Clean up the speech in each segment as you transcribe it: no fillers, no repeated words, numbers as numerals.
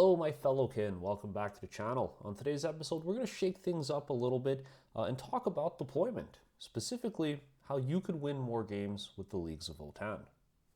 Hello, my fellow kin. Welcome back to the channel. On today's episode, we're going to shake things up a little bit and talk about deployment, specifically how you could win more games with the Leagues of Votann.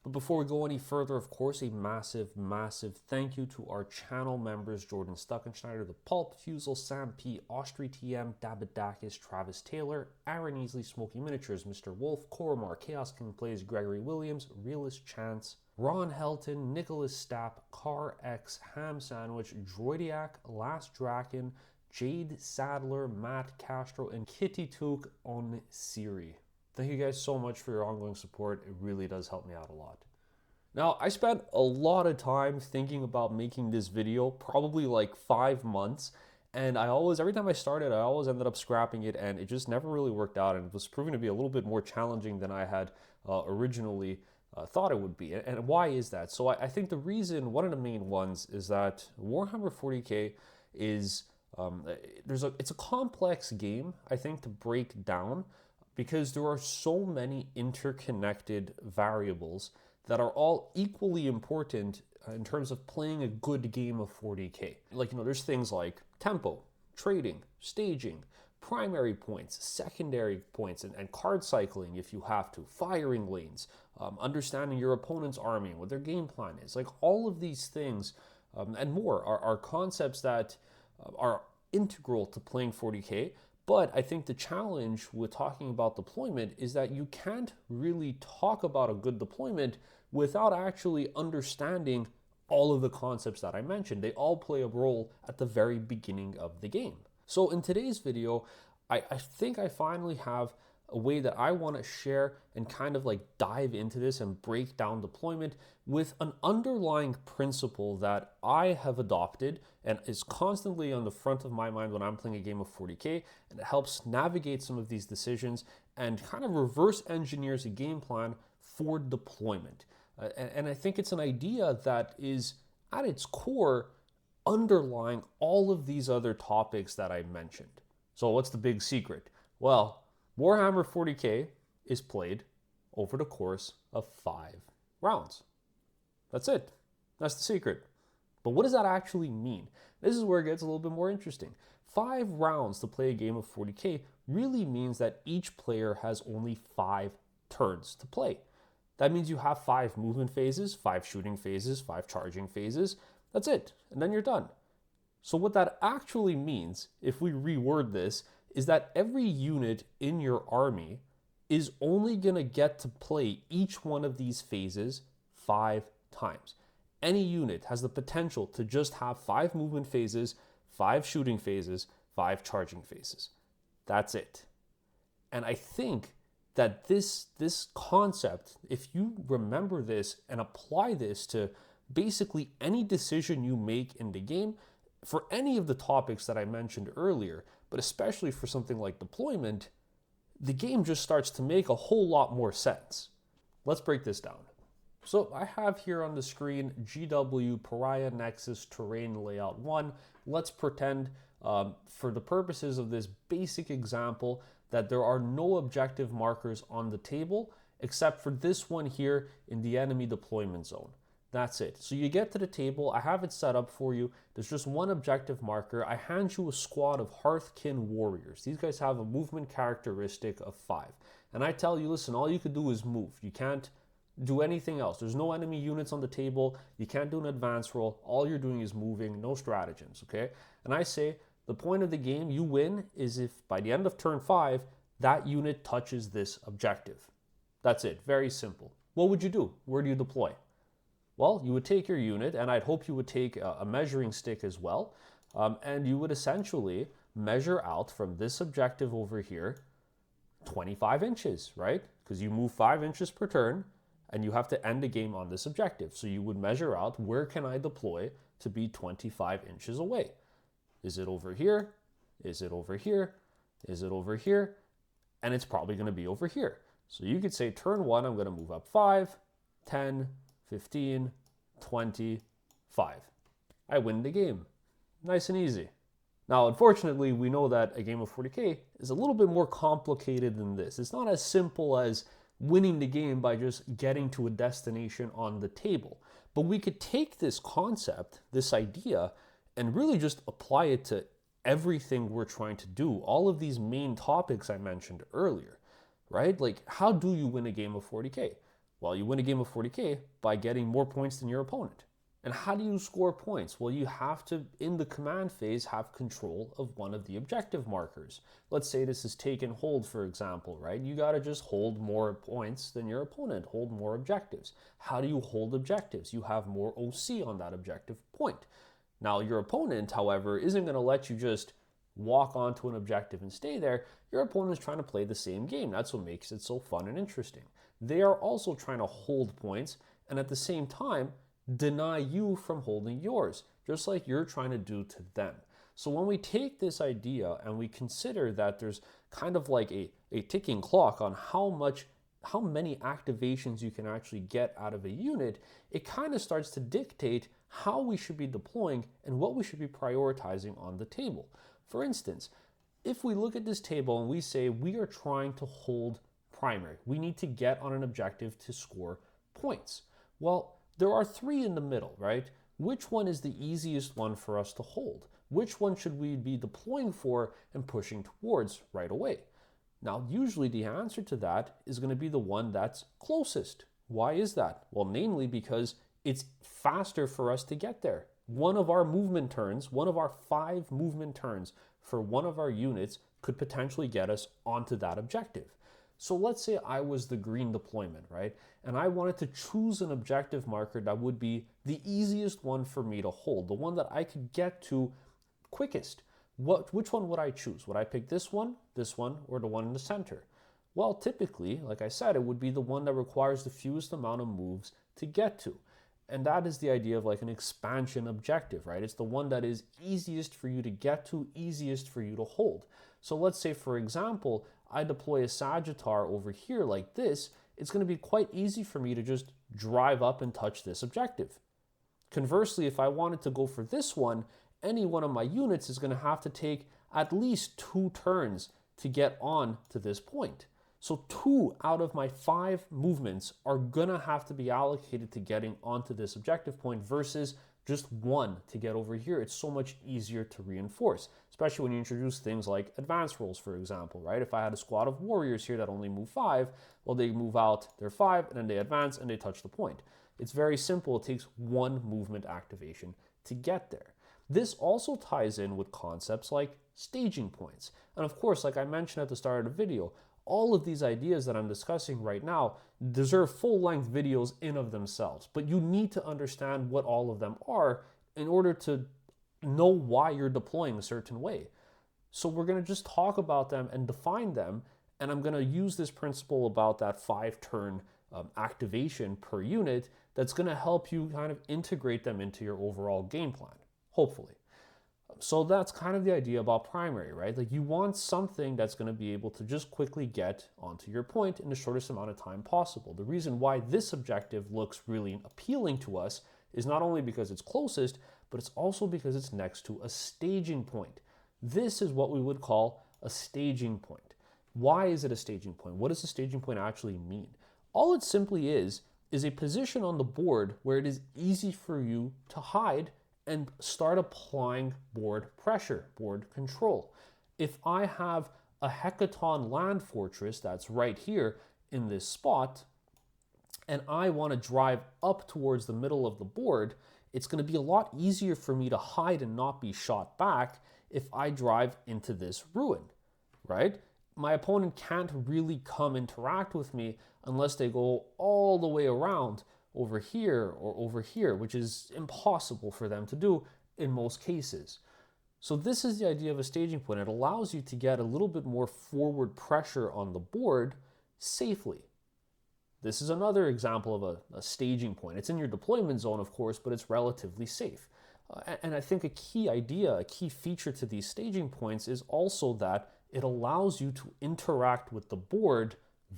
But before we go any further, of course, a massive thank you to our channel members, Jordan Stuckenschneider, The Pulp, Fusel, Sam P, Austri TM, Dabadakis, Travis Taylor, Aaron Easley, Smoky Miniatures, Mr. Wolf, Koromar, Chaos King Plays, Gregory Williams, Realist Chance, Ron Helton, Nicholas Stapp, Car X, Ham Sandwich, Droidiac, Last Draken, Jade Sadler, Matt Castro, and Kitty Took on Siri. Thank you guys so much for your ongoing support. It really does help me out a lot. Now, I spent a lot of time thinking about making this video, probably like 5 months, and every time I started, I always ended up scrapping it, and it just never really worked out, and it was proving to be a little bit more challenging than I had originally thought it would be. And why is that? So I think the reason, one of the main ones, is that Warhammer 40k is, it's a complex game, I think, to break down, because there are so many interconnected variables that are all equally important in terms of playing a good game of 40k. Like, there's things like tempo, trading, staging, primary points, secondary points, and card cycling if you have to, firing lanes, understanding your opponent's army and what their game plan is. Like, all of these things and more are concepts that are integral to playing 40k. But I think the challenge with talking about deployment is that you can't really talk about a good deployment without actually understanding all of the concepts that I mentioned. They all play a role at the very beginning of the game. So in today's video, I think I finally have a way that I want to share and kind of like dive into this and break down deployment with an underlying principle that I have adopted and is constantly on the front of my mind when I'm playing a game of 40k, and it helps navigate some of these decisions and kind of reverse engineers a game plan for deployment. And I think it's an idea that is at its core underlying all of these other topics that I mentioned. So what's the big secret? Well, Warhammer 40k is played over the course of 5 rounds. That's it. That's the secret. But what does that actually mean? This is where it gets a little bit more interesting. 5 rounds to play a game of 40k really means that each player has only 5 turns to play. That means you have 5 movement phases, 5 shooting phases, 5 charging phases. That's it. And then you're done. So what that actually means, if we reword this, is that every unit in your army is only going to get to play each one of these phases 5 times. Any unit has the potential to just have 5 movement phases, 5 shooting phases, 5 charging phases. That's it. And I think that this concept, if you remember this and apply this to basically any decision you make in the game, for any of the topics that I mentioned earlier, but especially for something like deployment, the game just starts to make a whole lot more sense. Let's break this down. So I have here on the screen GW Pariah Nexus Terrain Layout 1. Let's pretend for the purposes of this basic example that there are no objective markers on the table except for this one here in the enemy deployment zone. That's it. So you get to the table, I have it set up for you. There's just one objective marker. I hand you a squad of Hearthkin warriors. These guys have a movement characteristic of 5. And I tell you, listen, all you can do is move. You can't do anything else. There's no enemy units on the table. You can't do an advance roll. All you're doing is moving, no stratagems, okay? And I say, the point of the game, you win, is if by the end of turn 5, that unit touches this objective. That's it, very simple. What would you do? Where do you deploy? Well, you would take your unit, and I'd hope you would take a measuring stick as well, and you would essentially measure out from this objective over here 25 inches, right? Because you move 5 inches per turn, and you have to end the game on this objective. So you would measure out, where can I deploy to be 25 inches away? Is it over here? Is it over here? Is it over here? And it's probably going to be over here. So you could say turn 1, I'm going to move up 5, 10, 15, 25. I win the game. Nice and easy. Now, unfortunately, we know that a game of 40k is a little bit more complicated than this. It's not as simple as winning the game by just getting to a destination on the table. But we could take this concept, this idea, and really just apply it to everything we're trying to do. All of these main topics I mentioned earlier, right? Like, how do you win a game of 40K? Well, you win a game of 40K by getting more points than your opponent. And how do you score points? Well, you have to, in the command phase, have control of one of the objective markers. Let's say this is take and hold, for example, right? You got to just hold more points than your opponent, hold more objectives. How do you hold objectives? You have more OC on that objective point. Now, your opponent, however, isn't going to let you just walk onto an objective and stay there. Your opponent is trying to play the same game. That's what makes it so fun and interesting. They are also trying to hold points and at the same time deny you from holding yours, just like you're trying to do to them. So when we take this idea and we consider that there's kind of like a ticking clock on how many activations you can actually get out of a unit, it kind of starts to dictate how we should be deploying and what we should be prioritizing on the table. For instance, if we look at this table and we say we are trying to hold primary, we need to get on an objective to score points. Well, there are three in the middle, right? Which one is the easiest one for us to hold? Which one should we be deploying for and pushing towards right away? Now, usually the answer to that is going to be the one that's closest. Why is that? Well, namely because it's faster for us to get there. One of our movement turns, one of our 5 movement turns for one of our units could potentially get us onto that objective. So let's say I was the green deployment, right? And I wanted to choose an objective marker that would be the easiest one for me to hold, the one that I could get to quickest. Which one would I choose? Would I pick this one, or the one in the center? Well, typically, like I said, it would be the one that requires the fewest amount of moves to get to. And that is the idea of like an expansion objective, right? It's the one that is easiest for you to get to, easiest for you to hold. So let's say, for example, I deploy a Sagittar over here like this. It's going to be quite easy for me to just drive up and touch this objective. Conversely, if I wanted to go for this one, any one of my units is going to have to take at least 2 turns to get on to this point. So 2 out of my 5 movements are going to have to be allocated to getting onto this objective point versus just 1 to get over here. It's so much easier to reinforce, especially when you introduce things like advance rolls, for example, right? If I had a squad of warriors here that only move 5, well, they move out, they're 5, and then they advance and they touch the point. It's very simple. It takes 1 movement activation to get there. This also ties in with concepts like staging points. And of course, like I mentioned at the start of the video, all of these ideas that I'm discussing right now deserve full-length videos in of themselves, but you need to understand what all of them are in order to know why you're deploying a certain way. So we're going to just talk about them and define them, and I'm going to use this principle about that 5-turn activation per unit that's going to help you kind of integrate them into your overall game plan, hopefully. So that's kind of the idea about primary, right? Like you want something that's going to be able to just quickly get onto your point in the shortest amount of time possible. The reason why this objective looks really appealing to us is not only because it's closest, but it's also because it's next to a staging point. This is what we would call a staging point. Why is it a staging point? What does a staging point actually mean? All it simply is a position on the board where it is easy for you to hide and start applying board pressure, board control. If I have a Hecaton land fortress that's right here in this spot, and I want to drive up towards the middle of the board, it's going to be a lot easier for me to hide and not be shot back if I drive into this ruin, right? My opponent can't really come interact with me unless they go all the way around over here or over here, which is impossible for them to do in most cases. So this is the idea of a staging point. It allows you to get a little bit more forward pressure on the board safely. This is another example of a staging point. It's in your deployment zone, of course, but it's relatively safe. And I think a key idea, a key feature to these staging points is also that it allows you to interact with the board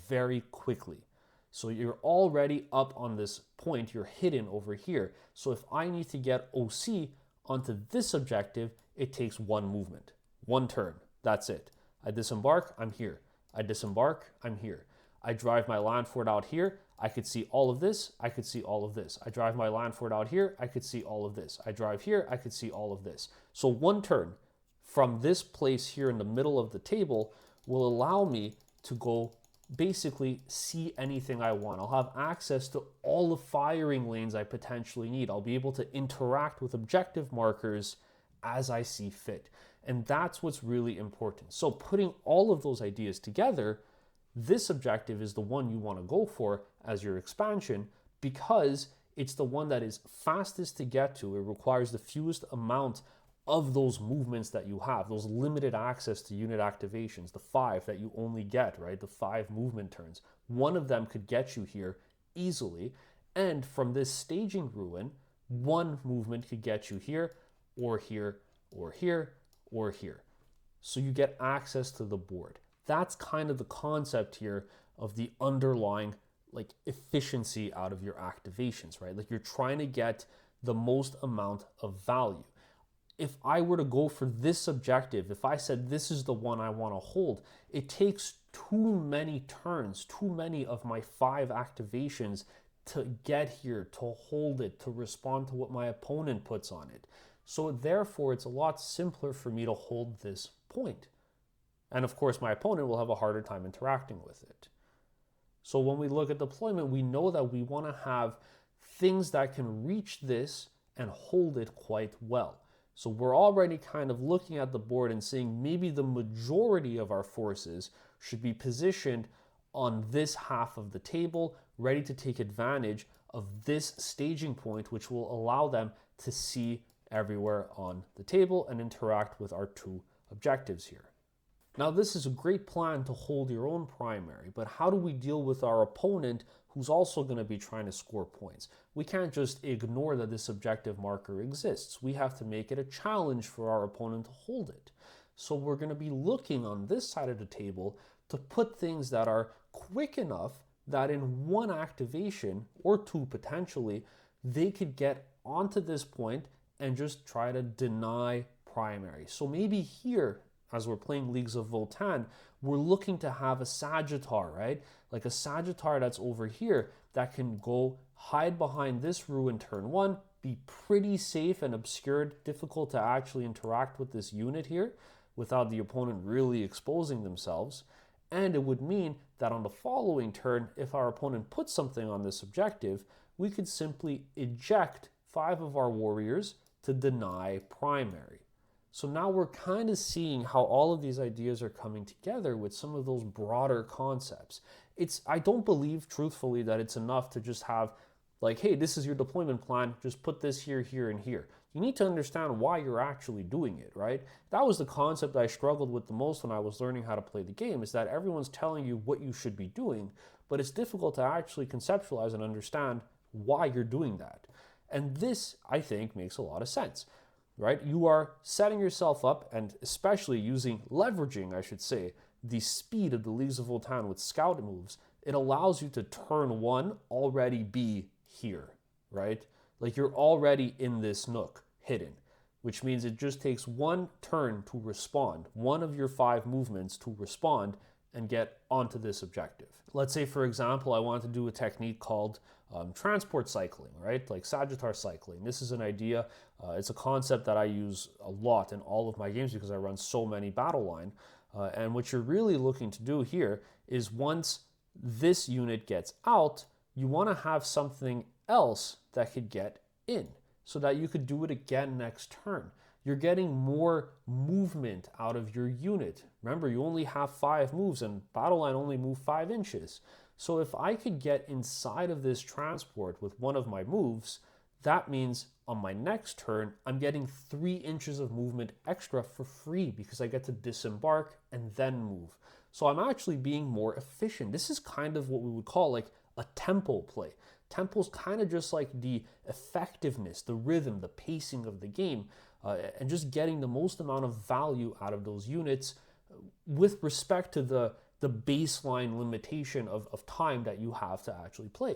very quickly. So you're already up on this point, you're hidden over here. So if I need to get OC onto this objective, it takes 1 movement, 1 turn, that's it. I disembark, I'm here. I disembark, I'm here. I drive my land fort out here, I could see all of this, I could see all of this. I drive my land fort out here, I could see all of this. I drive here, I could see all of this. So one turn from this place here in the middle of the table will allow me to go basically see anything I want. I'll have access to all the firing lanes I potentially need. I'll be able to interact with objective markers as I see fit. And that's what's really important. So putting all of those ideas together, this objective is the one you want to go for as your expansion because it's the one that is fastest to get to. It requires the fewest amount of those movements that you have, those limited access to unit activations, the 5 that you only get, right? The 5 movement turns. One of them could get you here easily. And from this staging ruin, one movement could get you here, or here, or here, or here. So you get access to the board. That's kind of the concept here of the underlying like efficiency out of your activations, right? Like you're trying to get the most amount of value. If I were to go for this objective, if I said this is the one I want to hold, it takes too many turns, too many of my 5 activations to get here, to hold it, to respond to what my opponent puts on it. So therefore, it's a lot simpler for me to hold this point. And of course, my opponent will have a harder time interacting with it. So when we look at deployment, we know that we want to have things that can reach this and hold it quite well. So we're already kind of looking at the board and saying maybe the majority of our forces should be positioned on this half of the table, ready to take advantage of this staging point, which will allow them to see everywhere on the table and interact with our 2 objectives here. Now, this is a great plan to hold your own primary, but how do we deal with our opponent who's also going to be trying to score points? We can't just ignore that this objective marker exists. We have to make it a challenge for our opponent to hold it. So we're going to be looking on this side of the table to put things that are quick enough that in 1 activation, or 2 potentially, they could get onto this point and just try to deny primary. So maybe here, as we're playing Leagues of Votann, we're looking to have a Sagittar, right? Like a Sagittar that's over here that can go hide behind this ruin turn 1, be pretty safe and obscured, difficult to actually interact with this unit here without the opponent really exposing themselves. And it would mean that on the following turn, if our opponent puts something on this objective, we could simply eject 5 of our warriors to deny primary. So now we're kind of seeing how all of these ideas are coming together with some of those broader concepts. I don't believe truthfully that it's enough to just have like, hey, this is your deployment plan, just put this here, here, and here. You need to understand why you're actually doing it, right? That was the concept I struggled with the most when I was learning how to play the game, is that everyone's telling you what you should be doing, but it's difficult to actually conceptualize and understand why you're doing that. And this, I think, makes a lot of sense. Right? You are setting yourself up, and especially leveraging, I should say, the speed of the Leagues of Votann with scout moves. It allows you to turn 1 already be here, right? Like you're already in this nook, hidden, which means it just takes 1 turn to respond, 1 of your 5 movements to respond and get onto this objective. Let's say, for example, I want to do a technique called transport cycling, right? Like Sagittar cycling. This is an idea, it's a concept that I use a lot in all of my games because I run so many battle line. And what you're really looking to do here is once this unit gets out, you want to have something else that could get in so that you could do it again next turn. You're getting more movement out of your unit. Remember, you only have 5 moves and battle line only move 5 inches. So if I could get inside of this transport with one of my moves, that means on my next turn, I'm getting 3 inches of movement extra for free because I get to disembark and then move. So I'm actually being more efficient. This is kind of what we would call like a tempo play. Tempo's kind of just like the effectiveness, the rhythm, the pacing of the game, and just getting the most amount of value out of those units with respect to the baseline limitation of time that you have to actually play,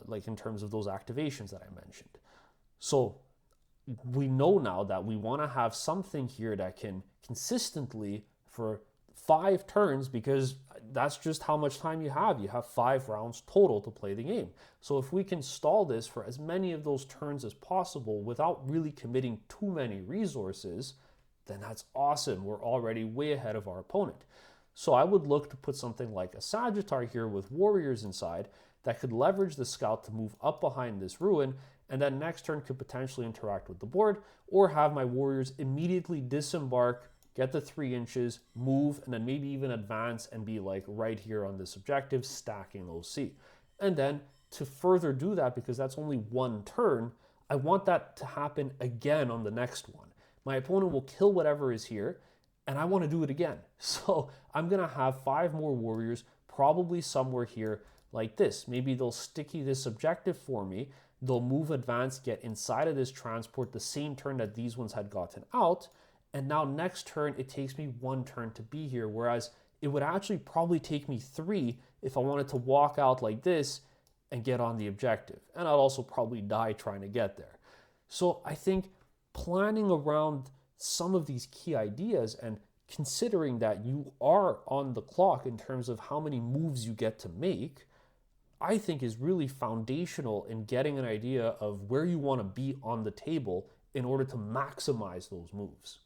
like in terms of those activations that I mentioned. So we know now that we want to have something here that can consistently for 5 turns, because that's just how much time you have. You have 5 rounds total to play the game. So if we can stall this for as many of those turns as possible without really committing too many resources, then that's awesome. We're already way ahead of our opponent. So I would look to put something like a Sagittar here with warriors inside that could leverage the scout to move up behind this ruin, and then next turn could potentially interact with the board, or have my warriors immediately disembark, get the 3 inches, move, and then maybe even advance and be like right here on this objective, stacking those C. And then to further do that, because that's only 1 turn, I want that to happen again on the next one. My opponent will kill whatever is here, and I want to do it again. So I'm going to have 5 more warriors, probably somewhere here like this. Maybe they'll sticky this objective for me. They'll move, advance, get inside of this transport the same turn that these ones had gotten out. And now next turn, it takes me 1 turn to be here, whereas it would actually probably take me 3 if I wanted to walk out like this and get on the objective. And I'd also probably die trying to get there. So I think planning around some of these key ideas and considering that you are on the clock in terms of how many moves you get to make, I think is really foundational in getting an idea of where you want to be on the table in order to maximize those moves.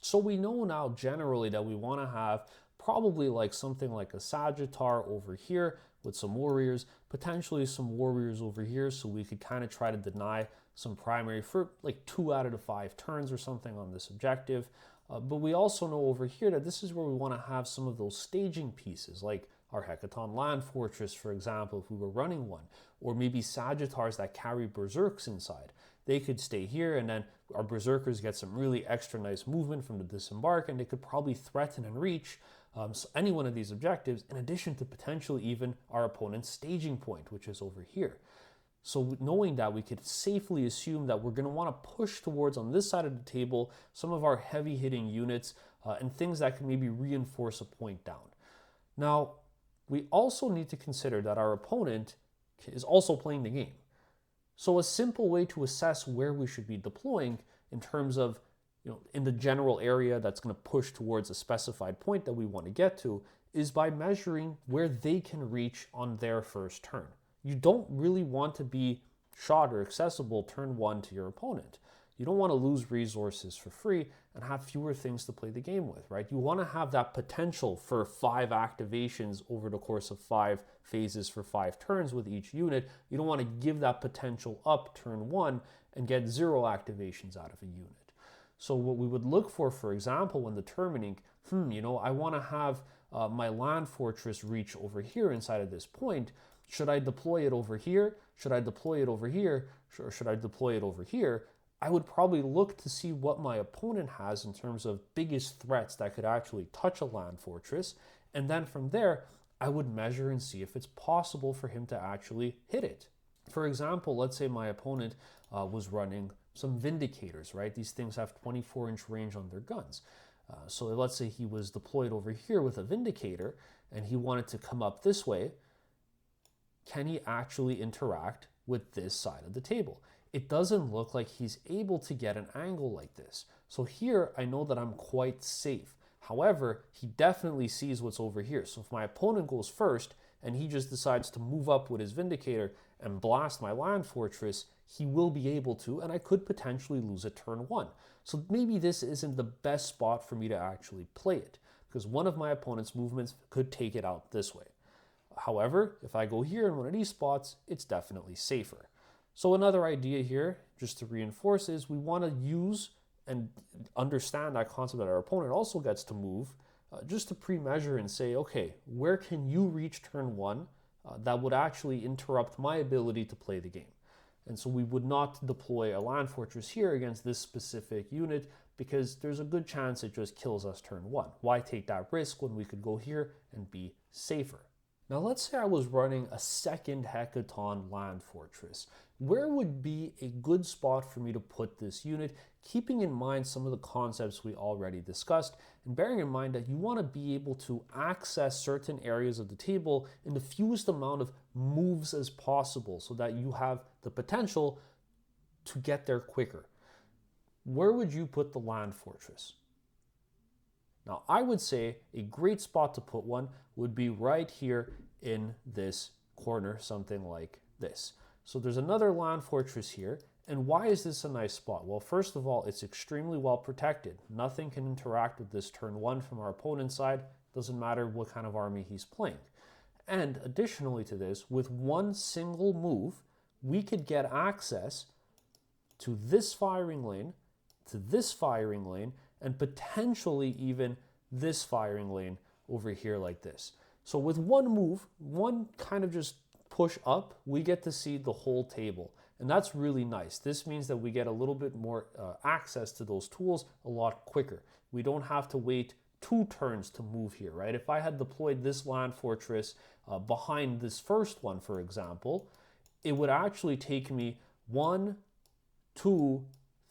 So we know now generally that we want to have probably like something like a Sagittar over here with some warriors, potentially some warriors over here, so we could kind of try to deny some primary for like 2 out of the 5 turns or something on this objective. But we also know over here that this is where we want to have some of those staging pieces, like our Hecaton Land Fortress, for example, if we were running one, or maybe Sagittars that carry Berserks inside. They could stay here, and then our Berserkers get some really extra nice movement from the disembark, and they could probably threaten and reach any one of these objectives, in addition to potentially even our opponent's staging point, which is over here. So knowing that, we could safely assume that we're going to want to push towards, on this side of the table, some of our heavy hitting units and things that can maybe reinforce a point down. Now, we also need to consider that our opponent is also playing the game. So a simple way to assess where we should be deploying in terms of, in the general area that's going to push towards a specified point that we want to get to, is by measuring where they can reach on their first turn. You don't really want to be shot or accessible turn 1 to your opponent. You don't want to lose resources for free and have fewer things to play the game with, right? You want to have that potential for 5 activations over the course of 5 phases for 5 turns with each unit. You don't want to give that potential up turn 1 and get 0 activations out of a unit. So what we would look for example, when determining, I want to have my land fortress reach over here inside of this point. Should I deploy it over here? Should I deploy it over here? Or should I deploy it over here? I would probably look to see what my opponent has in terms of biggest threats that could actually touch a land fortress. And then from there, I would measure and see if it's possible for him to actually hit it. For example, let's say my opponent was running some Vindicators, right? These things have 24-inch range on their guns. So let's say he was deployed over here with a Vindicator and he wanted to come up this way. Can he actually interact with this side of the table? It doesn't look like he's able to get an angle like this. So here, I know that I'm quite safe. However, he definitely sees what's over here. So if my opponent goes first and he just decides to move up with his Vindicator and blast my land fortress, he will be able to, and I could potentially lose at turn 1. So maybe this isn't the best spot for me to actually play it, because one of my opponent's movements could take it out this way. However, if I go here in one of these spots, it's definitely safer. So another idea here, just to reinforce, is we want to use and understand that concept that our opponent also gets to move, just to pre-measure and say, okay, where can you reach turn 1 that would actually interrupt my ability to play the game? And so we would not deploy a land fortress here against this specific unit, because there's a good chance it just kills us turn 1. Why take that risk when we could go here and be safer? Now let's say I was running a second Hecaton land fortress. Where would be a good spot for me to put this unit, keeping in mind some of the concepts we already discussed, and bearing in mind that you want to be able to access certain areas of the table in the fewest amount of moves as possible so that you have the potential to get there quicker. Where would you put the land fortress? Now, I would say a great spot to put one would be right here in this corner, something like this. So there's another land fortress here. And why is this a nice spot? Well, first of all, it's extremely well protected. Nothing can interact with this turn 1 from our opponent's side. Doesn't matter what kind of army he's playing. And additionally to this, with one single move, we could get access to this firing lane, to this firing lane, and potentially even this firing lane over here like this. So with one move, one kind of just push up, we get to see the whole table. And that's really nice. This means that we get a little bit more access to those tools a lot quicker. We don't have to wait 2 turns to move here, right? If I had deployed this land fortress behind this first one, for example, it would actually take me 1, 2,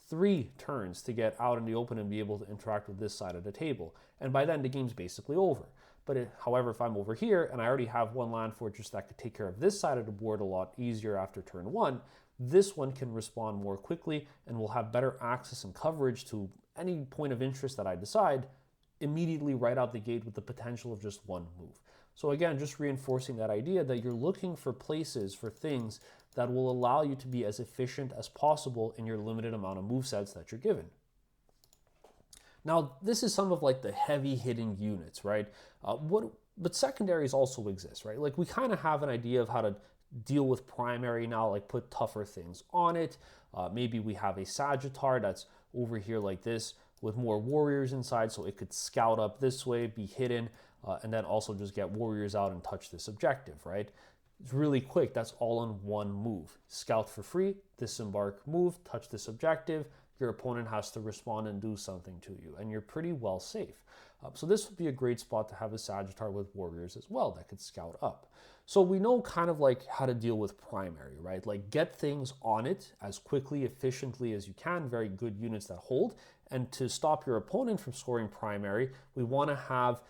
3 turns to get out in the open and be able to interact with this side of the table. And by then, the game's basically over. But however, if I'm over here and I already have one land fortress that could take care of this side of the board a lot easier after turn 1, this one can respond more quickly and will have better access and coverage to any point of interest that I decide immediately right out the gate with the potential of just one move. So again, just reinforcing that idea that you're looking for places, for things that will allow you to be as efficient as possible in your limited amount of movesets that you're given. Now, this is some of like the heavy hitting units, right? But secondaries also exist, right? Like we kind of have an idea of how to deal with primary now, like put tougher things on it. Maybe we have a Sagittar that's over here like this with more warriors inside, so it could scout up this way, be hidden, and then also just get warriors out and touch this objective, right? It's really quick. That's all in one move. Scout for free, disembark, move, touch this objective. Your opponent has to respond and do something to you, and you're pretty well safe. So this would be a great spot to have a Sagittar with warriors as well that could scout up. So we know kind of like how to deal with primary, right? Like get things on it as quickly, efficiently as you can, very good units that hold. And to stop your opponent from scoring primary, we want to have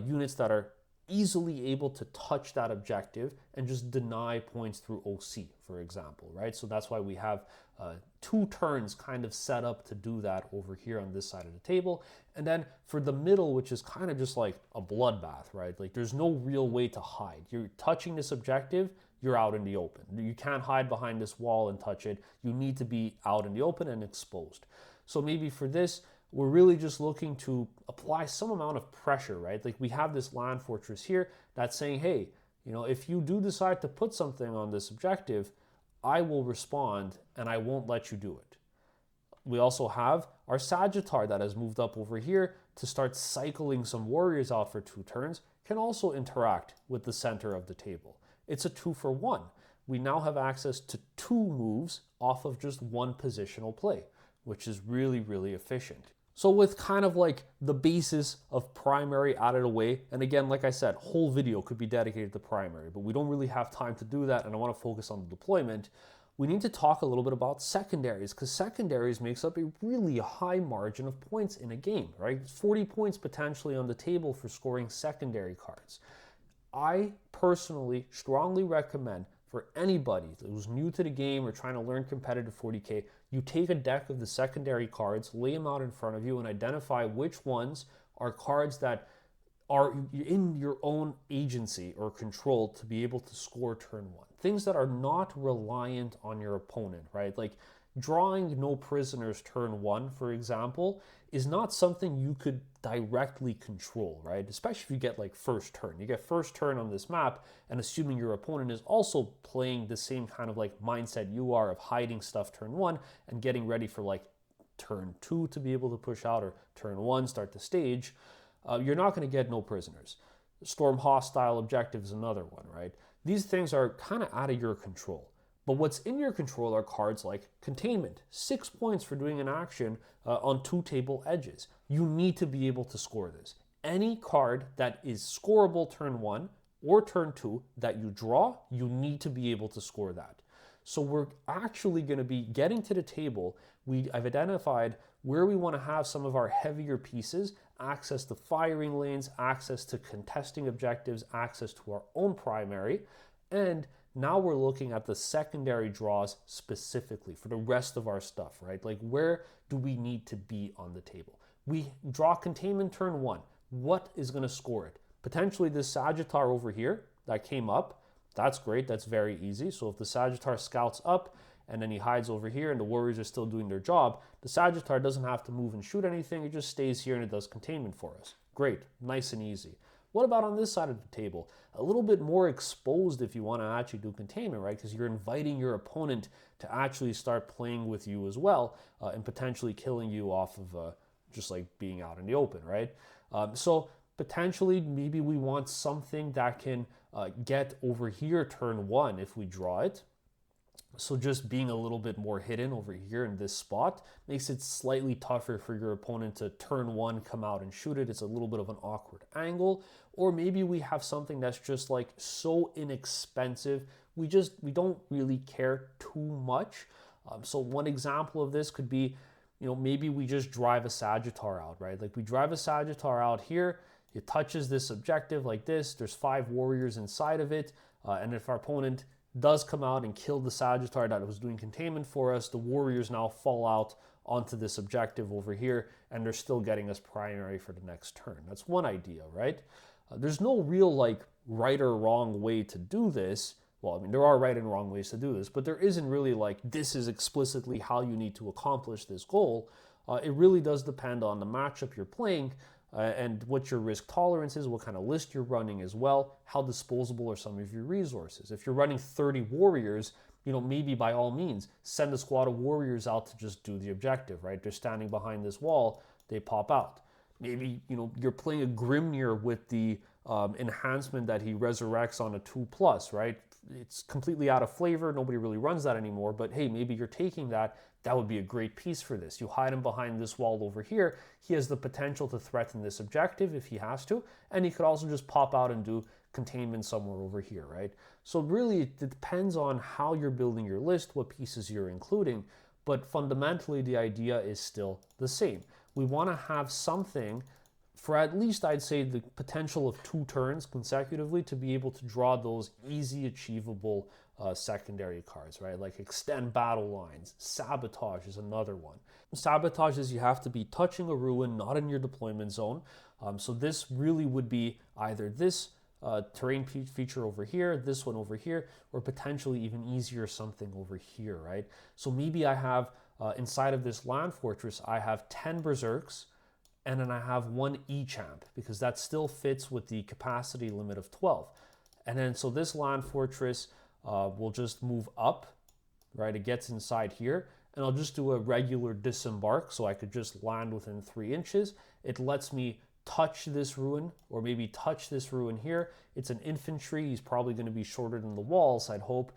units that are easily able to touch that objective and just deny points through OC, for example, right? So that's why we have 2 turns kind of set up to do that over here on this side of the table. And then for the middle, which is kind of just like a bloodbath, right? Like there's no real way to hide. You're touching this objective, you're out in the open. You can't hide behind this wall and touch it. You need to be out in the open and exposed. So maybe for this, we're really just looking to apply some amount of pressure, right? Like we have this land fortress here that's saying, hey, you know, if you do decide to put something on this objective, I will respond and I won't let you do it. We also have our Sagittar that has moved up over here to start cycling some warriors out for 2 turns, can also interact with the center of the table. It's a 2-for-1. We now have access to 2 moves off of just 1 positional play, which is really, really efficient. So with kind of like the basis of primary out of the way, and again, like I said, whole video could be dedicated to primary, but we don't really have time to do that, and I want to focus on the deployment. We need to talk a little bit about secondaries, because secondaries makes up a really high margin of points in a game, right? 40 points potentially on the table for scoring secondary cards. I personally strongly recommend for anybody who's new to the game or trying to learn competitive 40K, you take a deck of the secondary cards, lay them out in front of you, and identify which ones are cards that are in your own agency or control to be able to score turn 1. Things that are not reliant on your opponent, right? Like drawing no prisoners turn 1, for example, is not something you could directly control, right? Especially if you get like first turn. You get first turn on this map, and assuming your opponent is also playing the same kind of like mindset you are of hiding stuff turn 1 and getting ready for like turn 2 to be able to push out, or turn 1, start the stage, you're not going to get no prisoners. Storm hostile objective is another one, right? These things are kind of out of your control. But what's in your control are cards like Containment, 6 points for doing an action on 2 table edges. You need to be able to score this. Any card that is scoreable turn 1 or turn 2 that you draw, you need to be able to score that. So we're actually going to be getting to the table. I've identified where we want to have some of our heavier pieces, access to firing lanes, access to contesting objectives, access to our own primary, and Now we're looking at the secondary draws specifically for the rest of our stuff, right? Like, where do we need to be on the table? We draw containment turn 1. What is going to score it? Potentially this Sagittar over here that came up. That's great. That's very easy. So if the Sagittar scouts up and then he hides over here and the warriors are still doing their job, the Sagittar doesn't have to move and shoot anything. It just stays here and it does containment for us. Great. Nice and easy. What about on this side of the table? A little bit more exposed if you want to actually do containment, right? Because you're inviting your opponent to actually start playing with you as well and potentially killing you off of just like being out in the open, right? So potentially maybe we want something that can get over here turn 1 if we draw it. So just being a little bit more hidden over here in this spot makes it slightly tougher for your opponent to turn 1, come out and shoot it. It's a little bit of an awkward angle. Or maybe we have something that's just like so inexpensive, we don't really care too much. So one example of this could be, maybe we just drive a Sagittar out, right? Like we drive a Sagittar out here, it touches this objective like this, there's 5 warriors inside of it, and if our opponent does come out and kill the Sagittar that was doing containment for us, the warriors now fall out onto this objective over here, and they're still getting us primary for the next turn. That's one idea, right? There's no real like right or wrong way to do this. Well, I mean, there are right and wrong ways to do this, but there isn't really like this is explicitly how you need to accomplish this goal. It really does depend on the matchup you're playing and what your risk tolerance is, what kind of list you're running as well, how disposable are some of your resources. If you're running 30 warriors, maybe by all means, send a squad of warriors out to just do the objective, right? They're standing behind this wall, they pop out. Maybe, you're playing a Grimnir with the enhancement that he resurrects on a 2+, right? It's completely out of flavor. Nobody really runs that anymore. But hey, maybe you're taking that. That would be a great piece for this. You hide him behind this wall over here. He has the potential to threaten this objective if he has to. And he could also just pop out and do containment somewhere over here, right? So really, it depends on how you're building your list, what pieces you're including. But fundamentally, the idea is still the same. We want to have something for at least, I'd say, the potential of 2 turns consecutively to be able to draw those easy achievable secondary cards, right? Like extend battle lines. Sabotage is another one. Sabotage is you have to be touching a ruin, not in your deployment zone. So this really would be either this terrain feature over here, this one over here, or potentially even easier something over here, right? So maybe I have, inside of this land fortress, I have 10 berserks, and then I have 1 E-champ, because that still fits with the capacity limit of 12. And then so this land fortress will just move up, right? It gets inside here, and I'll just do a regular disembark, so I could just land within 3 inches. It lets me touch this ruin, or maybe touch this ruin here. It's an infantry. He's probably going to be shorter than the walls, I'd hope,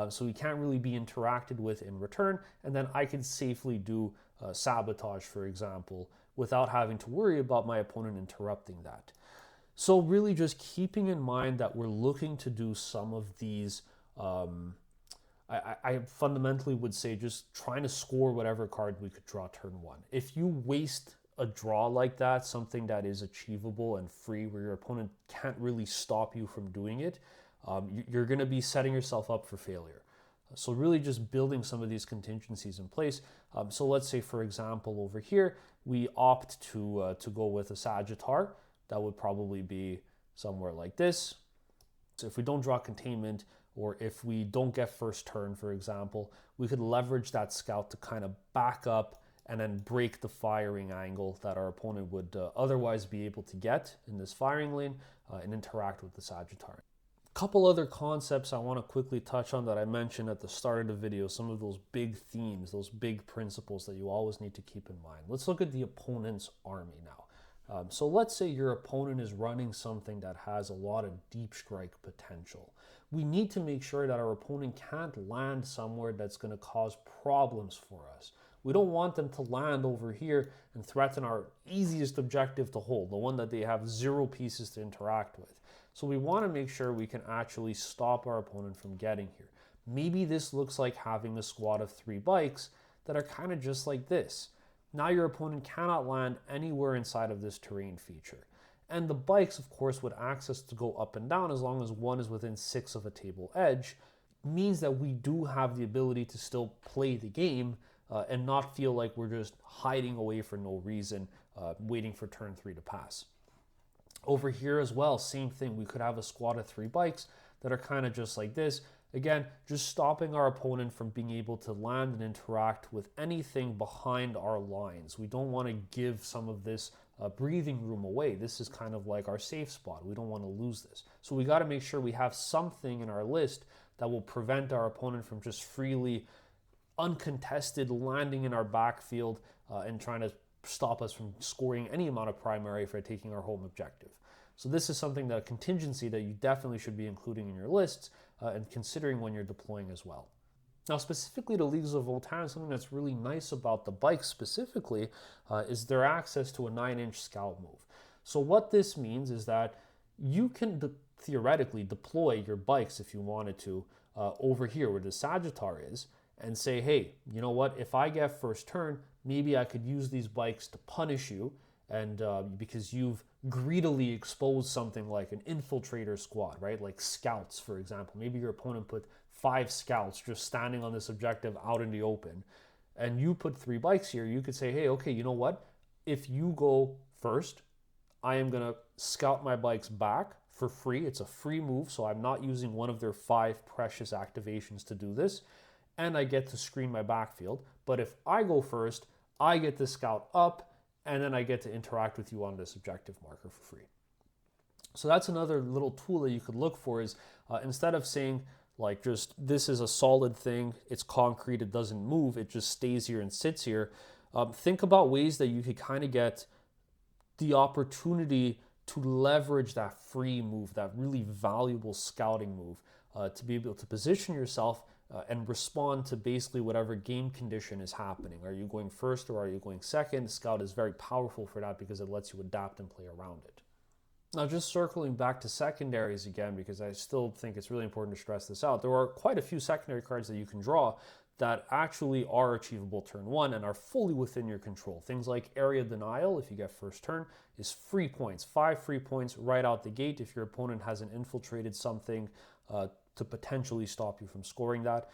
so he can't really be interacted with in return. And then I can safely do sabotage, for example, without having to worry about my opponent interrupting that. So really just keeping in mind that we're looking to do some of these, I fundamentally would say just trying to score whatever card we could draw turn 1. If you waste a draw like that, something that is achievable and free where your opponent can't really stop you from doing it, you're going to be setting yourself up for failure. So really just building some of these contingencies in place. So let's say, for example, over here, we opt to go with a Sagittar. That would probably be somewhere like this. So if we don't draw containment, or if we don't get first turn, for example, we could leverage that scout to kind of back up and then break the firing angle that our opponent would otherwise be able to get in this firing lane and interact with the Sagittar. Couple other concepts I want to quickly touch on that I mentioned at the start of the video, some of those big themes, those big principles that you always need to keep in mind. Let's look at the opponent's army now. So let's say your opponent is running something that has a lot of deep strike potential. We need to make sure that our opponent can't land somewhere that's going to cause problems for us. We don't want them to land over here and threaten our easiest objective to hold, the one that they have 0 pieces to interact with. So we want to make sure we can actually stop our opponent from getting here. Maybe this looks like having a squad of 3 bikes that are kind of just like this. Now your opponent cannot land anywhere inside of this terrain feature. And the bikes, of course, would access to go up and down as long as one is within 6 of a table edge. means that we do have the ability to still play the game and not feel like we're just hiding away for no reason, waiting for turn 3 to pass. Over here as well, same thing. We could have a squad of 3 bikes that are kind of just like this. Again, just stopping our opponent from being able to land and interact with anything behind our lines. We don't want to give some of this breathing room away. This is kind of like our safe spot. We don't want to lose this. So we got to make sure we have something in our list that will prevent our opponent from just freely, uncontested, landing in our backfield and trying to stop us from scoring any amount of primary for taking our home objective. So this is something, that contingency, that you definitely should be including in your lists and considering when you're deploying as well. Now, specifically to Leagues of Votann, something that's really nice about the bikes specifically is their access to a 9-inch scout move. So what this means is that you can theoretically deploy your bikes if you wanted to over here where the Sagittar is, and say, hey, you know what, if I get first turn, maybe I could use these bikes to punish you, and because you've greedily exposed something like an infiltrator squad, right? Like scouts, for example. Maybe your opponent put 5 scouts just standing on this objective out in the open, and you put 3 bikes here. You could say, hey, okay, you know what? If you go first, I am going to scout my bikes back for free. It's a free move, so I'm not using one of their 5 precious activations to do this, and I get to screen my backfield. But if I go first, I get to scout up, and then I get to interact with you on this objective marker for free. So that's another little tool that you could look for, is instead of saying like just this is a solid thing, it's concrete, it doesn't move, it just stays here and sits here, think about ways that you could kind of get the opportunity to leverage that free move, that really valuable scouting move, to be able to position yourself and respond to basically whatever game condition is happening. Are you going first or are you going second? Scout is very powerful for that because it lets you adapt and play around it. Now, just circling back to secondaries again, because I still think it's really important to stress this out. There are quite a few secondary cards that you can draw that actually are achievable turn 1 and are fully within your control. Things like Area Denial, if you get first turn, is free points, 5 free points right out the gate if your opponent hasn't infiltrated something to potentially stop you from scoring that.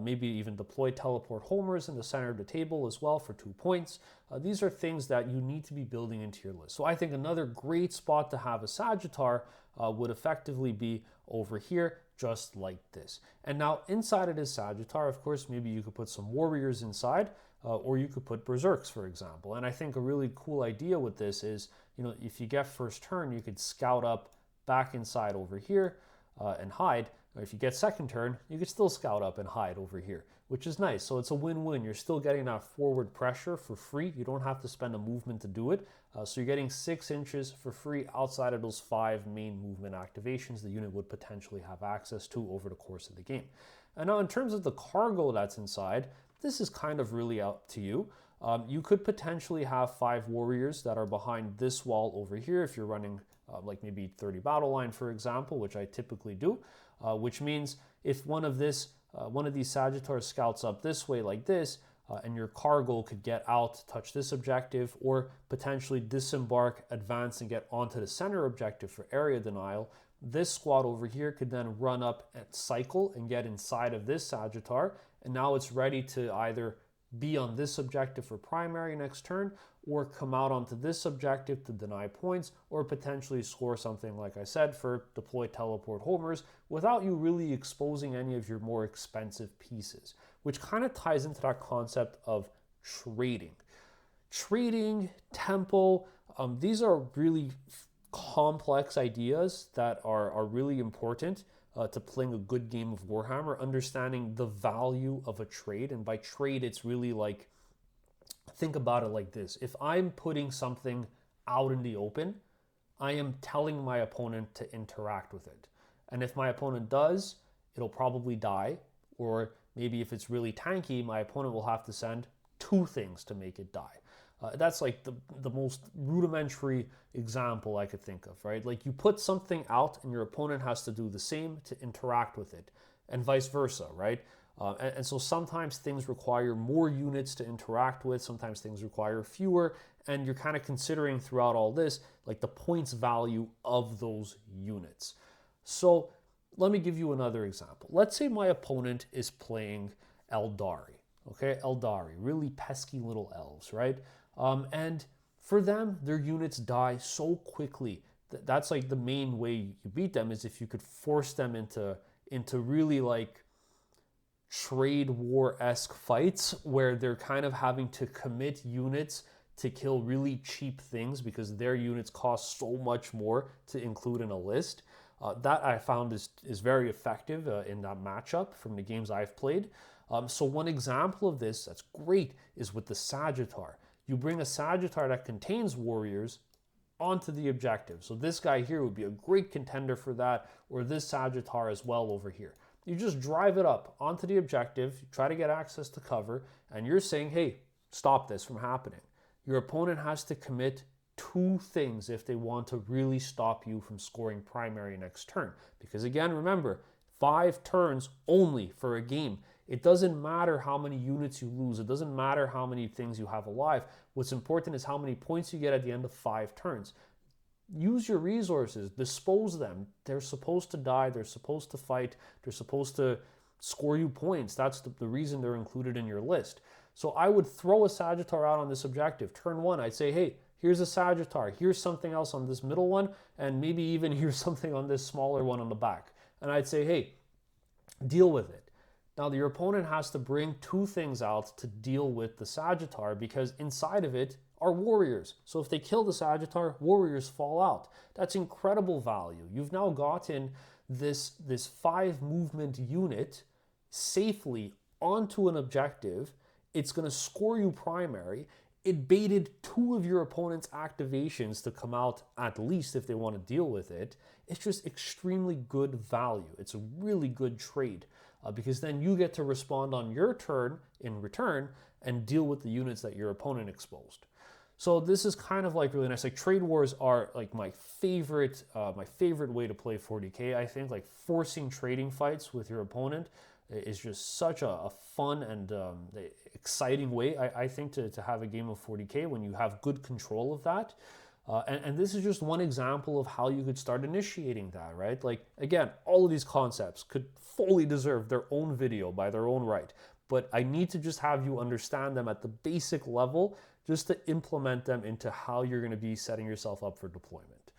Maybe even deploy Teleport Homers in the center of the table as well for 2 points. These are things that you need to be building into your list. So I think another great spot to have a Sagittar would effectively be over here, just like this. And now inside of this Sagittar, of course, maybe you could put some warriors inside, or you could put berserks, for example. And I think a really cool idea with this is, you know, if you get first turn, you could scout up back inside over here and hide. Or if you get second turn, you could still scout up and hide over here, which is nice. So it's a win-win. You're still getting that forward pressure for free. You don't have to spend a movement to do it. So you're getting 6 inches for free outside of those 5 main movement activations the unit would potentially have access to over the course of the game. And now in terms of the cargo that's inside, this is kind of really up to you. You could potentially have 5 warriors that are behind this wall over here if you're running like maybe 30 battle line, for example, which I typically do, which means if one of these Sagittars scouts up this way like this, and your cargo could get out, touch this objective, or potentially disembark, advance, and get onto the center objective for Area Denial, this squad over here could then run up and cycle and get inside of this Sagittar, and now it's ready to either be on this objective for primary next turn, or come out onto this objective to deny points, or potentially score something, like I said, for deploy Teleport Homers, without you really exposing any of your more expensive pieces, which kind of ties into that concept of trading. Trading, tempo, these are really complex ideas that are really important to playing a good game of Warhammer, understanding the value of a trade. And by trade, it's really like, think about it like this. If I'm putting something out in the open, I am telling my opponent to interact with it. And if my opponent does, it'll probably die. Or maybe if it's really tanky, my opponent will have to send 2 things to make it die. That's like the most rudimentary example I could think of, right? Like you put something out and your opponent has to do the same to interact with it, and vice versa, right? And so sometimes things require more units to interact with, sometimes things require fewer, and you're kind of considering throughout all this, like the points value of those units. So let me give you another example. Let's say my opponent is playing Eldari, okay? Eldari, really pesky little elves, right? And for them, their units die so quickly. That's like the main way you beat them, is if you could force them into really like trade war-esque fights where they're kind of having to commit units to kill really cheap things because their units cost so much more to include in a list. That I found is very effective in that matchup from the games I've played. So one example of this that's great is with the Sagittar. You bring a Sagittar that contains warriors onto the objective. So this guy here would be a great contender for that, or this Sagittar as well over here. You just drive it up onto the objective, you try to get access to cover, and you're saying, hey, stop this from happening. Your opponent has to commit 2 things if they want to really stop you from scoring primary next turn. Because again, remember, 5 turns only for a game. It doesn't matter how many units you lose. It doesn't matter how many things you have alive. What's important is how many points you get at the end of 5 turns. Use your resources, dispose them. They're supposed to die, they're supposed to fight, they're supposed to score you points. That's the reason they're included in your list. So I would throw a Sagittar out on this objective. Turn 1, I'd say, hey, here's a Sagittar, here's something else on this middle one, and maybe even here's something on this smaller one on the back. And I'd say, hey, deal with it. Now your opponent has to bring 2 things out to deal with the Sagittar because inside of it are warriors. So if they kill the Sagittar, warriors fall out. That's incredible value. You've now gotten this 5 movement unit safely onto an objective. It's going to score you primary. It baited 2 of your opponent's activations to come out at least if they want to deal with it. It's just extremely good value. It's a really good trade because then you get to respond on your turn in return and deal with the units that your opponent exposed. So this is kind of like really nice. Like trade wars are like my favorite way to play 40K. I think like forcing trading fights with your opponent is just such a fun and exciting way, I think, to have a game of 40K when you have good control of that. And this is just one example of how you could start initiating that, right? Like, again, all of these concepts could fully deserve their own video by their own right. But I need to just have you understand them at the basic level just to implement them into how you're going to be setting yourself up for deployment.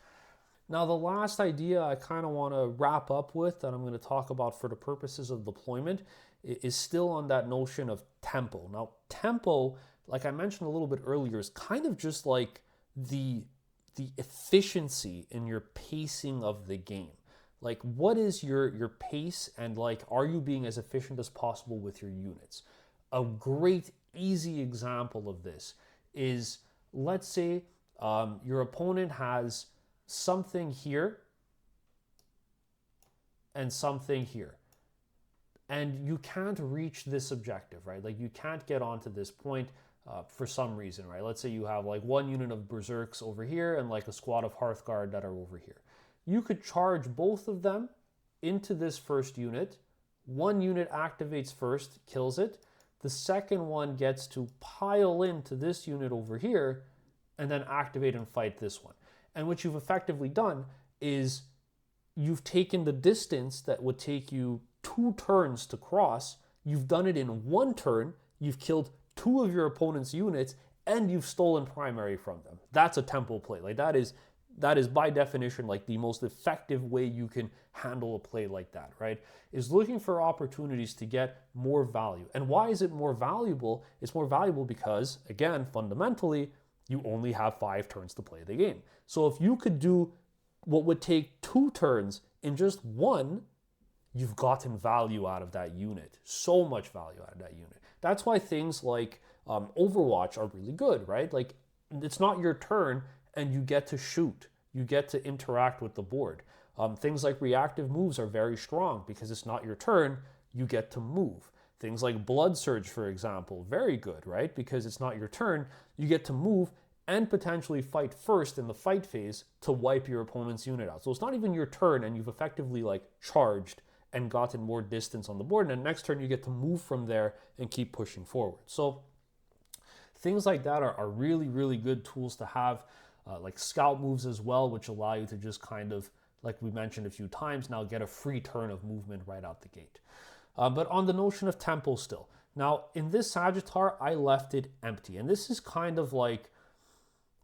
Now, the last idea I kind of want to wrap up with that I'm going to talk about for the purposes of deployment is still on that notion of tempo. Now, tempo, like I mentioned a little bit earlier, is kind of just like the efficiency in your pacing of the game. Like, what is your pace, and like, are you being as efficient as possible with your units? A great, easy example of this is, let's say your opponent has something here and something here, and you can't reach this objective, right? Like, you can't get onto this point for some reason, right? Let's say you have like 1 unit of Berserks over here and like a squad of Hearthguard that are over here. You could charge both of them into this first unit. 1 unit activates first, kills it. The second one gets to pile into this unit over here and then activate and fight this one. And what you've effectively done is you've taken the distance that would take you 2 turns to cross. You've done it in 1 turn. You've killed 2 of your opponent's units and you've stolen primary from them. That's a tempo play. Like, that is by definition like the most effective way you can handle a play like that, right? Is looking for opportunities to get more value. And why is it more valuable? It's more valuable because, again, fundamentally, you only have 5 turns to play the game. So if you could do what would take 2 turns in just 1, you've gotten value out of that unit. So much value out of that unit. That's why things like Overwatch are really good, right? Like, it's not your turn and you get to shoot. You get to interact with the board. Things like reactive moves are very strong because it's not your turn, you get to move. Things like Blood Surge, for example, very good, right? Because it's not your turn, you get to move and potentially fight first in the fight phase to wipe your opponent's unit out. So it's not even your turn and you've effectively like charged and gotten more distance on the board. And then next turn you get to move from there and keep pushing forward. So things like that are really, really good tools to have. Like scout moves as well, which allow you to just kind of like we mentioned a few times, now get a free turn of movement right out the gate. But on the notion of tempo still. Now, in this Sagittar, I left it empty. And this is kind of like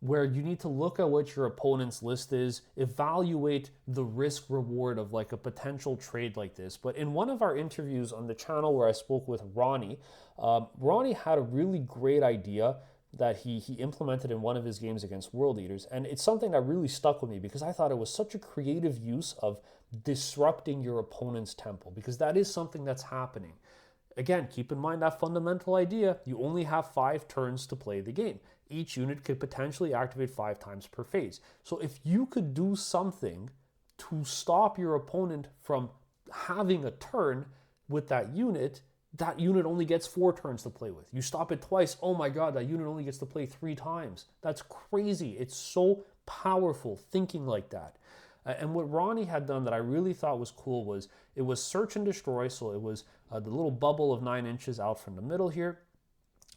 where you need to look at what your opponent's list is, evaluate the risk reward of like a potential trade like this. But in one of our interviews on the channel where I spoke with Ronnie, Ronnie had a really great idea that he implemented in one of his games against World Eaters. And it's something that really stuck with me because I thought it was such a creative use of disrupting your opponent's tempo, because that is something that's happening. Again, keep in mind that fundamental idea. You only have 5 turns to play the game. Each unit could potentially activate 5 times per phase. So if you could do something to stop your opponent from having a turn with that unit only gets 4 turns to play with. You stop it twice, oh my god, that unit only gets to play 3 times. That's crazy. It's so powerful thinking like that. And what Ronnie had done that I really thought was cool was it was search and destroy. So it was the little bubble of 9 inches out from the middle here.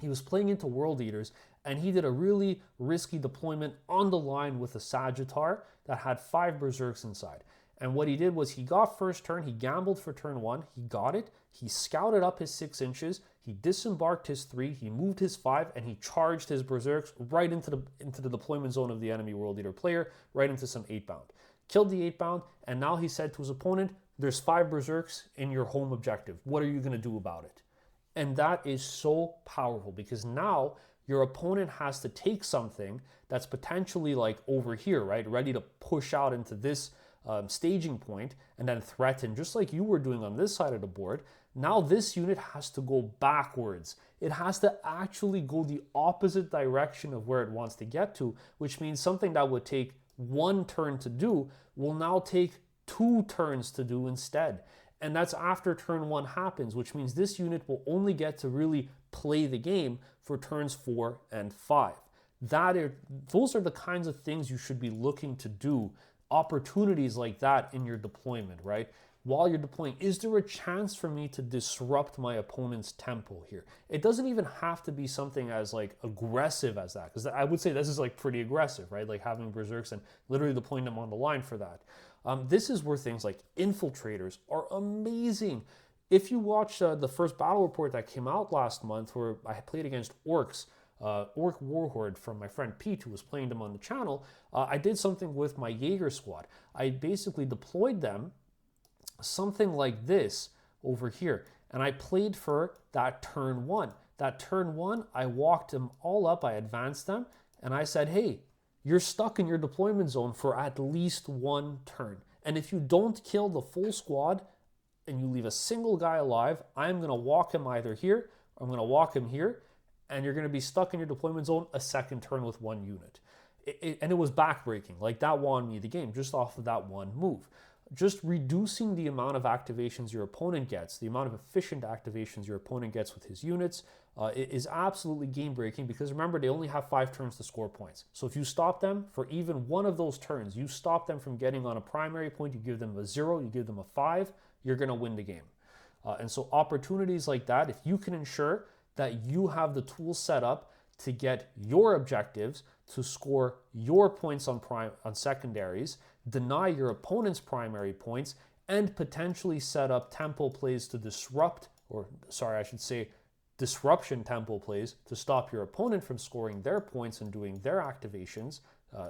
He was playing into World Eaters, and he did a really risky deployment on the line with a Sagittar that had 5 Berserks inside. And what he did was he got first turn, he gambled for turn 1, he got it, he scouted up his 6 inches, he disembarked his 3, he moved his 5, and he charged his Berserks right into the deployment zone of the enemy World Eater player, right into some 8-bound. Killed the 8-bound, and now he said to his opponent, there's 5 Berserks in your home objective. What are you going to do about it? And that is so powerful because now your opponent has to take something that's potentially like over here, right? Ready to push out into this staging point and then threaten, just like you were doing on this side of the board. Now this unit has to go backwards. It has to actually go the opposite direction of where it wants to get to, which means something that would take 1 turn to do will now take 2 turns to do instead. And that's after turn 1 happens, which means this unit will only get to really play the game for turns 4 and 5. Those are the kinds of things you should be looking to do, opportunities like that in your deployment, right? While you're deploying, is there a chance for me to disrupt my opponent's tempo here? It doesn't even have to be something as like aggressive as that, because I would say this is like pretty aggressive, right? Like having Berserks and literally deploying them on the line for that. This is where things like infiltrators are amazing. If you watch the first battle report that came out last month where I played against Orcs, Orc Warhorde from my friend Pete, who was playing them on the channel, I did something with my Jaeger squad. I basically deployed them something like this over here, and I played for that turn 1. That turn 1, I walked them all up, I advanced them, and I said, hey, you're stuck in your deployment zone for at least 1 turn. And if you don't kill the full squad and you leave a single guy alive, I'm going to walk him either here, or I'm going to walk him here, and you're going to be stuck in your deployment zone a 2nd turn with 1 unit. And it was backbreaking. Like that won me the game just off of that 1 move. Just reducing the amount of activations your opponent gets, the amount of efficient activations your opponent gets with his units, is absolutely game-breaking because remember, they only have 5 turns to score points. So if you stop them for even 1 of those turns, you stop them from getting on a primary point, you give them a 0, you give them a 5, you're going to win the game. And so opportunities like that, if you can ensure that you have the tools set up to get your objectives, to score your points on secondaries, deny your opponent's primary points, and potentially set up tempo plays to disruption tempo plays to stop your opponent from scoring their points and doing their activations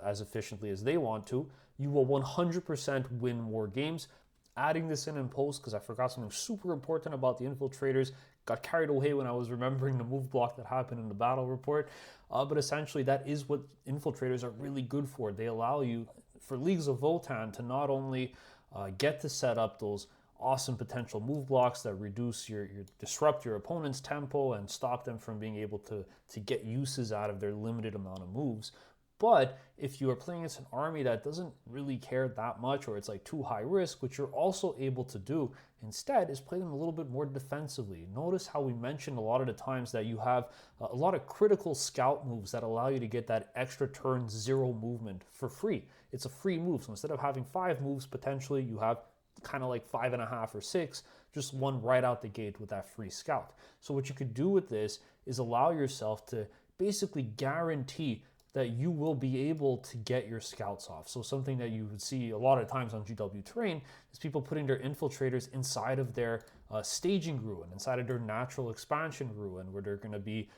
as efficiently as they want to, you will 100% win more games. Adding this in post because I forgot something super important about the infiltrators. Got carried away when I was remembering the move block that happened in the battle report. But essentially that is what infiltrators are really good for. They allow you, for Leagues of Votann, to not only get to set up those awesome potential move blocks that disrupt your opponent's tempo and stop them from being able to get uses out of their limited amount of moves. But if you are playing against an army that doesn't really care that much, or it's like too high risk, what you're also able to do instead is play them a little bit more defensively. Notice how we mentioned a lot of the times that you have a lot of critical scout moves that allow you to get that extra turn 0 movement for free. It's a free move. So instead of having 5 moves, potentially you have kind of like 5.5 or 6, just 1 right out the gate with that free scout. So what you could do with this is allow yourself to basically guarantee that you will be able to get your scouts off. So something that you would see a lot of times on GW terrain is people putting their infiltrators inside of their staging ruin, inside of their natural expansion ruin, where they're going to be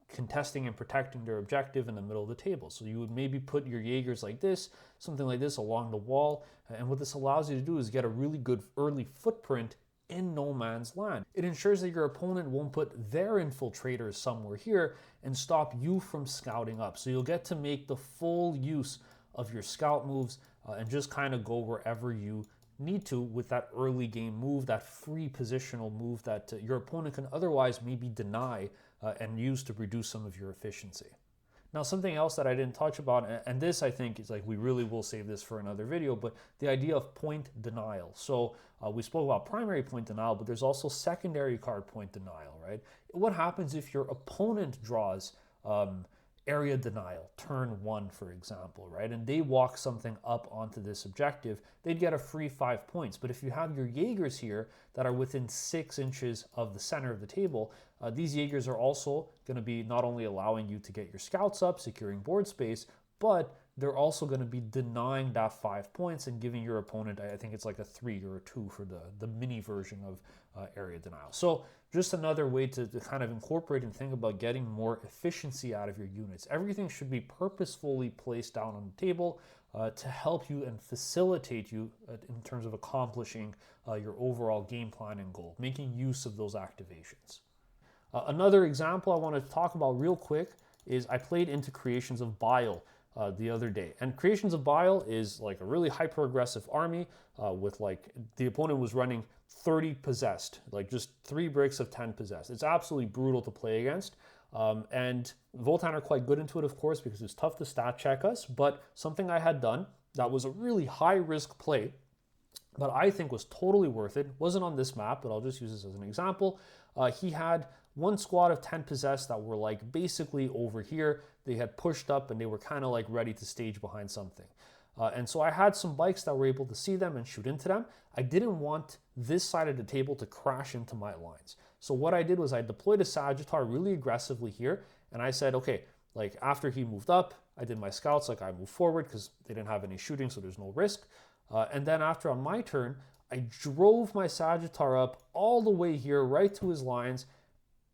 contesting and protecting their objective in the middle of the table. So you would maybe put your Jaegers like this, something like this along the wall. And what this allows you to do is get a really good early footprint in no man's land. It ensures that your opponent won't put their infiltrators somewhere here and stop you from scouting up. So you'll get to make the full use of your scout moves and just kind of go wherever you need to with that early game move, that free positional move that your opponent can otherwise maybe deny and use to reduce some of your efficiency. Now, something else that I didn't touch about, and this I think is like, we really will save this for another video, but the idea of point denial. So we spoke about primary point denial, but there's also secondary card point denial, right? What happens if your opponent draws area denial, turn 1, for example, right? And they walk something up onto this objective, they'd get a free 5 points. But if you have your Jaegers here that are within 6 inches of the center of the table, these Jaegers are also going to be not only allowing you to get your scouts up, securing board space, but they're also going to be denying that 5 points and giving your opponent, I think it's like a 3 or a 2 for the mini version of area denial. So just another way to kind of incorporate and think about getting more efficiency out of your units. Everything should be purposefully placed down on the table to help you and facilitate you in terms of accomplishing your overall game plan and goal, making use of those activations. Another example I want to talk about real quick is I played into Creations of Bile the other day. And Creations of Bile is like a really hyper-aggressive army with like, the opponent was running 30 possessed, like just 3 bricks of 10 possessed. It's absolutely brutal to play against. And Votann are quite good into it, of course, because it's tough to stat check us. But something I had done that was a really high-risk play, but I think was totally worth it, wasn't on this map, but I'll just use this as an example. He had one squad of 10 possessed that were like basically over here. They had pushed up and they were kind of like ready to stage behind something. And so I had some bikes that were able to see them and shoot into them. I didn't want this side of the table to crash into my lines. So what I did was I deployed a Sagittar really aggressively here. And I said, okay, like after he moved up, I did my scouts, like I moved forward because they didn't have any shooting, so there's no risk. And then after on my turn, I drove my Sagittar up all the way here, right to his lines,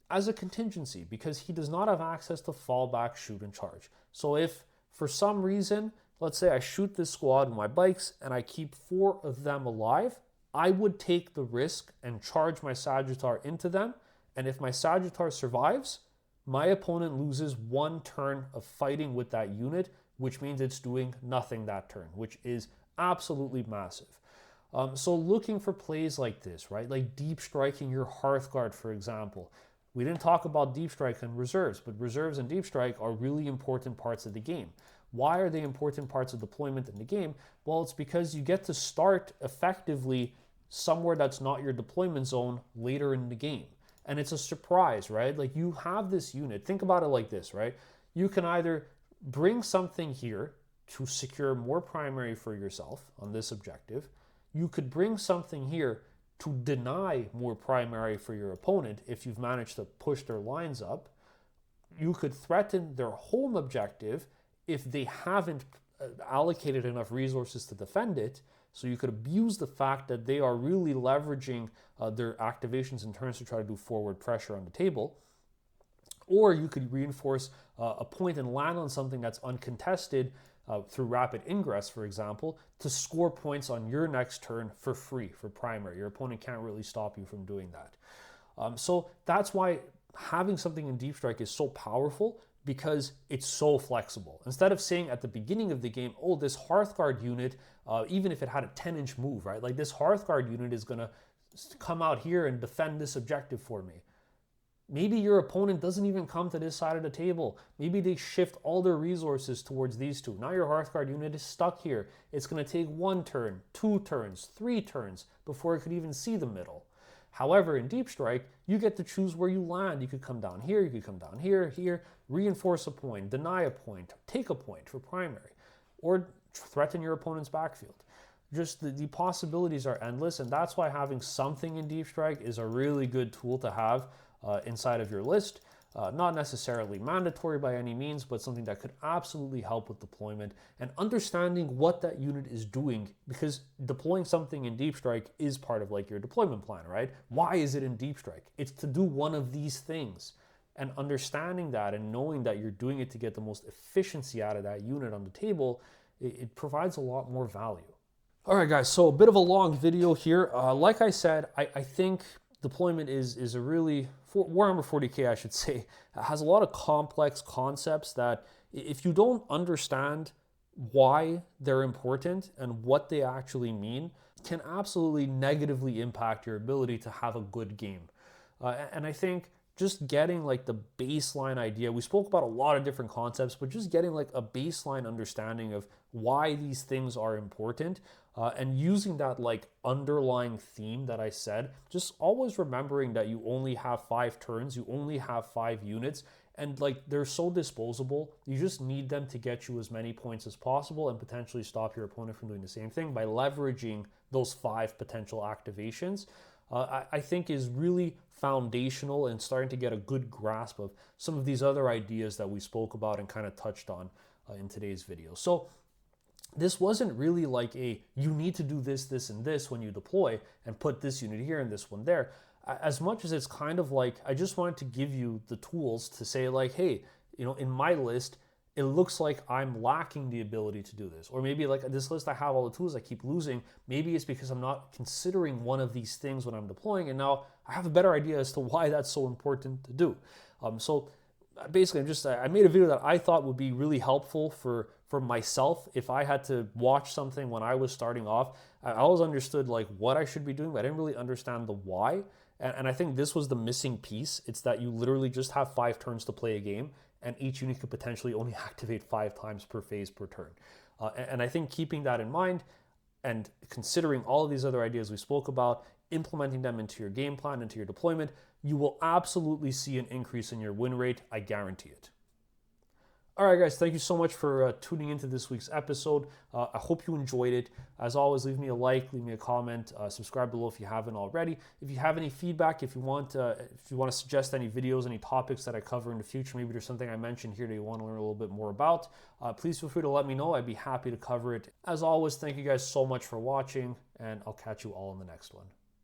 as a contingency, because he does not have access to fallback, shoot, and charge. So if for some reason, let's say I shoot this squad with my bikes and I keep 4 of them alive, I would take the risk and charge my Sagittar into them. And if my Sagittar survives, my opponent loses 1 turn of fighting with that unit, which means it's doing nothing that turn, which is absolutely massive. So looking for plays like this, right? Like deep striking your Hearthguard, for example. We didn't talk about deep strike and reserves, but reserves and deep strike are really important parts of the game. Why are they important parts of deployment in the game? Well, it's because you get to start effectively somewhere that's not your deployment zone later in the game. And it's a surprise, right? Like you have this unit, think about it like this, right? You can either bring something here to secure more primary for yourself on this objective. You could bring something here to deny more primary for your opponent if you've managed to push their lines up. You could threaten their home objective if they haven't allocated enough resources to defend it. So you could abuse the fact that they are really leveraging their activations and turns to try to do forward pressure on the table. Or you could reinforce a point and land on something that's uncontested through rapid ingress, for example, to score points on your next turn for free, for primary. Your opponent can't really stop you from doing that. So that's why having something in deep strike is so powerful, because it's so flexible. Instead of saying at the beginning of the game, oh, this Hearthguard unit, even if it had a 10-inch move, right? Like this Hearthguard unit is gonna come out here and defend this objective for me. Maybe your opponent doesn't even come to this side of the table. Maybe they shift all their resources towards these two. Now your Hearthguard unit is stuck here. It's going to take 1 turn, 2 turns, 3 turns before it could even see the middle. However, in Deep Strike, you get to choose where you land. You could come down here, you could come down here, reinforce a point, deny a point, take a point for primary, or threaten your opponent's backfield. Just the possibilities are endless, and that's why having something in Deep Strike is a really good tool to have inside of your list. Not necessarily mandatory by any means, but something that could absolutely help with deployment and understanding what that unit is doing, because deploying something in Deep Strike is part of like your deployment plan, right? Why is it in Deep Strike? It's to do one of these things. And understanding that and knowing that you're doing it to get the most efficiency out of that unit on the table, it provides a lot more value. All right, guys, so a bit of a long video here. Like I said, I think deployment is a really, for Warhammer 40k, I should say, has a lot of complex concepts that if you don't understand why they're important and what they actually mean, can absolutely negatively impact your ability to have a good game. And I think just getting like the baseline idea, we spoke about a lot of different concepts, but just getting like a baseline understanding of why these things are important, and using that like underlying theme that I said, just always remembering that you only have 5 turns, you only have 5 units, and like they're so disposable, you just need them to get you as many points as possible and potentially stop your opponent from doing the same thing by leveraging those 5 potential activations. I think is really foundational and starting to get a good grasp of some of these other ideas that we spoke about and kind of touched on in today's video. So this wasn't really like you need to do this, this, and this when you deploy and put this unit here and this one there. As much as it's kind of like, I just wanted to give you the tools to say like, hey, you know, in my list, it looks like I'm lacking the ability to do this. Or maybe like this list, I have all the tools, I keep losing. Maybe it's because I'm not considering one of these things when I'm deploying, and now I have a better idea as to why that's so important to do. So basically, I made a video that I thought would be really helpful for myself if I had to watch something when I was starting off. I always understood like what I should be doing, but I didn't really understand the why. And I think this was the missing piece. It's that you literally just have 5 turns to play a game, and each unit could potentially only activate 5 times per phase per turn. And I think keeping that in mind and considering all of these other ideas we spoke about, implementing them into your game plan, into your deployment, you will absolutely see an increase in your win rate. I guarantee it. All right, guys, thank you so much for tuning into this week's episode. I hope you enjoyed it. As always, leave me a like, leave me a comment, subscribe below if you haven't already. If you have any feedback, if you want to suggest any videos, any topics that I cover in the future, maybe there's something I mentioned here that you want to learn a little bit more about, please feel free to let me know. I'd be happy to cover it. As always, thank you guys so much for watching, and I'll catch you all in the next one.